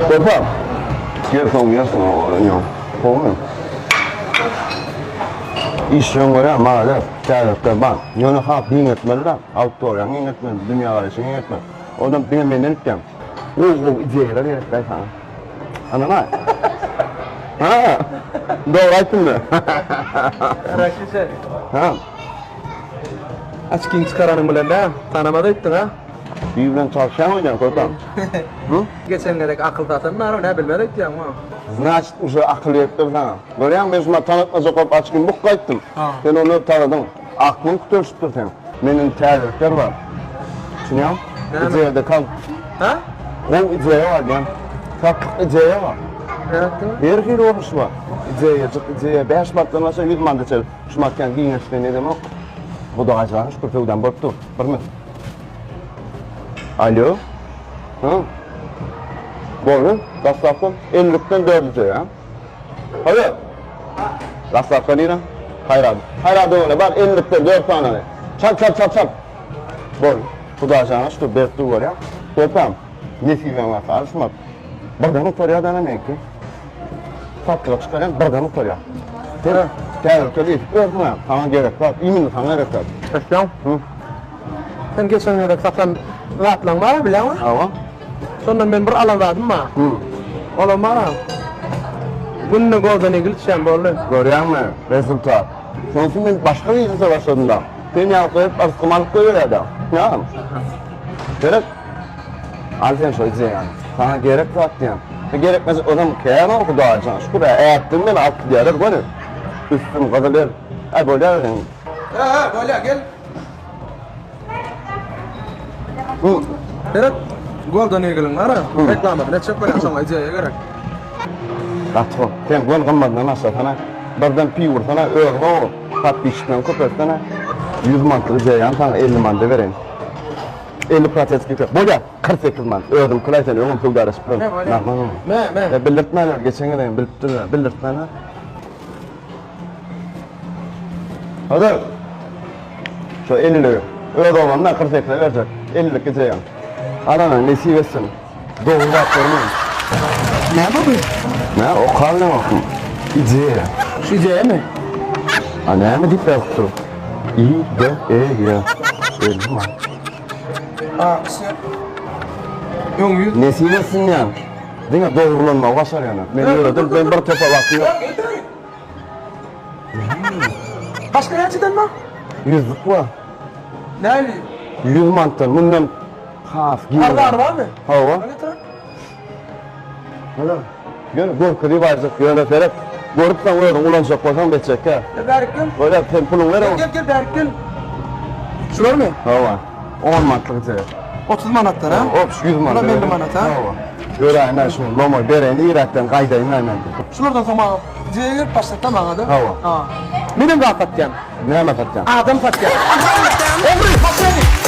Opa. Gelsin gelsin yok. Olmuyor. İşin var ya maalesef. Terlikte bak. Yani hak din etmeli de. Outdoor yani din etmeli. Dünya kardeşini din etmeli. Oradan benim benden ettim. O ideyeler gerekler sana. Anladın mı? Ha. Doğru ayttın mı? Rakişe. Ha. Açkin çıkaranın bilen de tanımada ettin ha. Birbirden çalışan mıydın Korkan? Hı? Geçen gerek akıl tatın ne bilmedik ya ama. Значит, уже akıl ettim sana. Görüyorsun ben şuna tanıtmaca koyup açkın bu kayıttım. Ben onu tanıdım. Aklım tutuyorsun sen. Benim terlikler var. Düşünüyor musun? İzeyede kal. Ha? O izeye var yani. Tatlık izeye var. Evet. Her şey olmuş var. İzeye 5 marktan aşağı 100 manda çel. Şu marktan giyinirsen ne demek? Bu da acayip köpekten borçlu. Bir mi? Alo? Hı? Buyurun, Rastaf'tan 50'likten 400'e ya. Hadi. Rastaf'tan yine. Hayır abi öyle bak 50'likten 4 tane. Çap. Buyurun. Bu da aşağına şu bertu var ya. Köpem. Nesiben var karışmak. Bakanı koruya denemek ki. Tatlı çıkaran bakanı koruya. Tehlikeli. Örtme. Sana gerek var. İmin sana gerek var. Taşıyam. Hı? Sen geçen gerek saklan rahatlan var bilen mi? Hava. Sondan ben bir alan verdim mi? Hı. Oğlum var ha. Bununla golden eagle düşen böyle. Görüyor musun? Resultat. Sonuçta ben başka bir yüzüne başladım da. Seni yapıp askumalık koyuyor adam. Ya. Gerek. Al sen şu izle yani. Sana gerek var yani. Gerekmez adam kıyama okudu ağacına. Şükür eğittim ben altı diyadır böyle. Üstüm kazılır. Böyle yani. Böyle gel. Hı. Evet. Golden eagle'ın var ha. Reklamı ne çok böyle sonra izleye gerek. Rahatlı. Sen gol kılmadın nasıl sana? Birden pi vur sana öğren o. Tat pişten kopar sana. 100 mantığı ceyan sana 50 mantığı vereyim. 50 prates gibi. Böyle 48 mantığı. Öğren kılaysan öğren kıldarı sıfır. Ne böyle? Ne? Belirtmeler geçen gün belirtmeler. Hadi. Şu 50 lira. Öyle olanlar 48 lira verecek. 50 lira ceyan. Adana nesi versin. Doğru bakıyorum. Ne bu? Ne o karnı bakın. İzeye. Şu izleye mi? Ana mı dip yaptı? İyi de ya. Öyle mi? Ha, sen. Yok yüz. Nesi versin ya? Dine doğrulanma başar yani. Ben öğretim ben bir tepe bakıyor. Başka yerçiden mi? Yüzlük var. Ne? 100 mantığı bundan haf gibi. Arda var mı? Hava. Öyle tamam. Hala. Gör kırı varacak yöneterek. Görüp sen oradan ulanacak bakan geçecek ha. Berkin. Böyle tempulun ver ama. Gel Berkin. Şular mı? Hava. 10 mantığı diye. 30 manatlar ha? Hop 100 mantığı. Buna 50 manat ha? Hava. Göre aynen şu lomo bereni iraktan kaydayın aynen. Şulardan sonra ciğer başlattım bana da. Hava. Ha. Benim rahat atacağım. Ne anlatacaksın? Adam satacağım. Oğlum başladı.